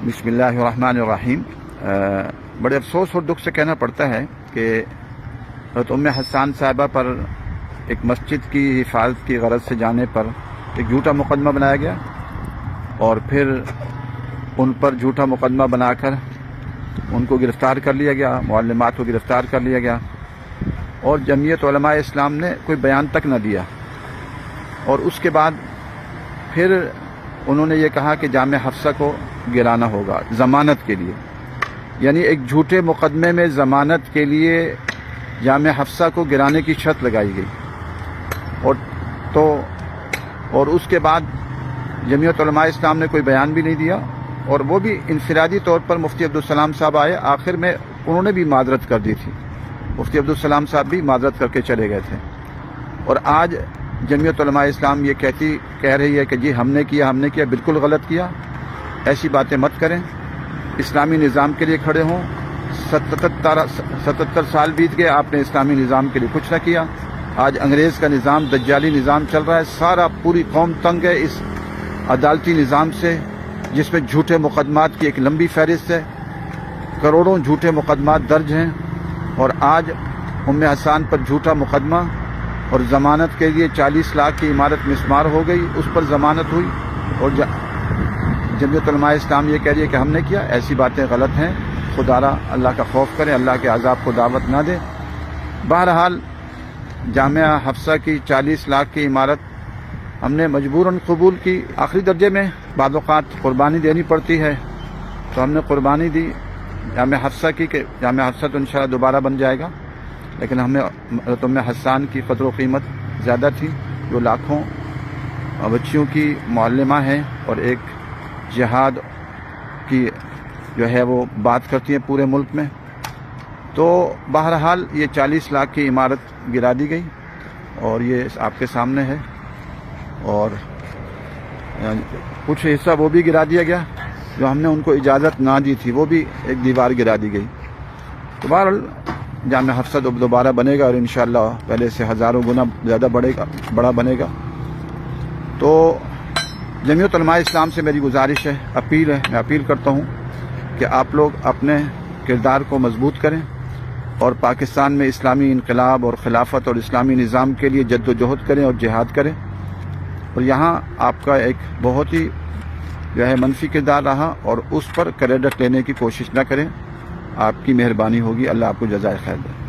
بسم اللہ الرحمن الرحیم۔ بڑے افسوس اور دکھ سے کہنا پڑتا ہے کہ حضرت ام حسان صاحبہ پر ایک مسجد کی حفاظت کی غرض سے جانے پر ایک جھوٹا مقدمہ بنایا گیا، اور پھر ان پر جھوٹا مقدمہ بنا کر ان کو گرفتار کر لیا گیا، معلمات کو گرفتار کر لیا گیا، اور جمعیت علماء اسلام نے کوئی بیان تک نہ دیا۔ اور اس کے بعد پھر انہوں نے یہ کہا کہ جامع حفصہ کو گرانا ہوگا ضمانت کے لیے، یعنی ایک جھوٹے مقدمے میں ضمانت کے لیے جامع حفصہ کو گرانے کی شرط لگائی گئی۔ اور اس کے بعد جمعیت علماء اسلام نے کوئی بیان بھی نہیں دیا، اور وہ بھی انفرادی طور پر مفتی عبدالسلام صاحب آئے، آخر میں انہوں نے بھی معذرت کر دی تھی، مفتی عبدالسلام صاحب بھی معذرت کر کے چلے گئے تھے۔ اور آج جمعیت علماء اسلام یہ کہہ رہی ہے کہ جی ہم نے کیا، بالکل غلط کیا، ایسی باتیں مت کریں، اسلامی نظام کے لیے کھڑے ہوں۔ 77 سال بیت گئے، آپ نے اسلامی نظام کے لیے کچھ نہ کیا۔ آج انگریز کا نظام، دجالی نظام چل رہا ہے، پوری قوم تنگ ہے اس عدالتی نظام سے، جس میں جھوٹے مقدمات کی ایک لمبی فہرست ہے، کروڑوں جھوٹے مقدمات درج ہیں۔ اور آج ام حسان پر جھوٹا مقدمہ اور ضمانت کے لیے 40 لاکھ کی عمارت مسمار ہو گئی، اس پر ضمانت ہوئی، اور جمعیت علماء اسلام یہ کہہ رہی ہے کہ ہم نے کیا۔ ایسی باتیں غلط ہیں، خدا را اللہ کا خوف کریں، اللہ کے عذاب کو دعوت نہ دیں۔ بہرحال جامعہ حفصہ کی 40 لاکھ کی عمارت ہم نے مجبوراً قبول کی۔ آخری درجے میں بعض اوقات قربانی دینی پڑتی ہے، تو ہم نے قربانی دی جامعہ حفصہ کی، کہ جامعہ حفصہ تو انشاءاللہ دوبارہ بن جائے گا، لیکن ہمیں حضرت ام حسان کی قدر و قیمت زیادہ تھی، جو لاکھوں بچیوں کی معلمہ ہیں اور ایک جہاد کی جو ہے وہ بات کرتی ہیں پورے ملک میں۔ تو بہرحال یہ 40 لاکھ کی عمارت گرا دی گئی، اور یہ آپ کے سامنے ہے، اور کچھ حصہ وہ بھی گرا دیا گیا جو ہم نے ان کو اجازت نہ دی تھی، وہ بھی ایک دیوار گرا دی گئی۔ تو بہرحال جامع حفصہ دوبارہ بنے گا، اور انشاءاللہ پہلے سے ہزاروں گنا زیادہ بڑا بنے گا۔ تو جمعیت علماء اسلام سے میری گزارش ہے، میں اپیل کرتا ہوں کہ آپ لوگ اپنے کردار کو مضبوط کریں، اور پاکستان میں اسلامی انقلاب اور خلافت اور اسلامی نظام کے لیے جد و جہد کریں اور جہاد کریں۔ اور یہاں آپ کا ایک بہت ہی جو ہے منفی کردار رہا، اور اس پر کریڈٹ لینے کی کوشش نہ کریں، آپ کی مہربانی ہوگی، اللہ آپ کو جزائے خیر دے۔